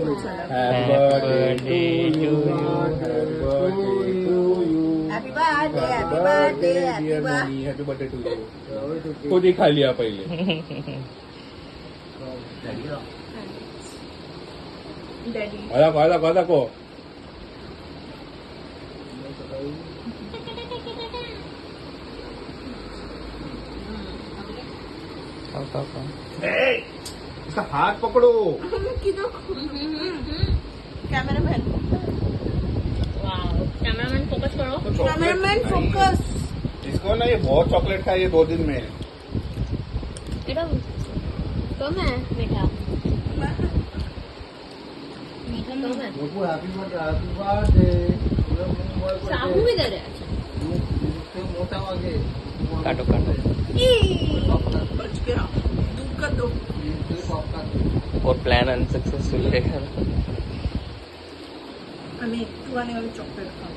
Happy birthday to you. Happy birthday to you. Happy birthday, happy Happy birthday, birthday, happy dear birthday. mommy. Happy birthday to you. खुद ही खा लिया पहले. Daddy. आधा को. इसका हाथ पकड़ो. Cameraman. वाओ कैमरामैन फोकस करो तो chocolate Cameraman खाई. focus. इसको ना ये बहुत चॉकलेट खाई है 2 दिन में. एकदम कम है मीठा मीठा कम है हैप्पी बर्थडे साहू भी दे रहे हैं मोटा आगे काटो बच गया. दूध का दो. और प्लान अनसक्सेसफुल है हमें 2 आने वाले चॉकलेट खाओ.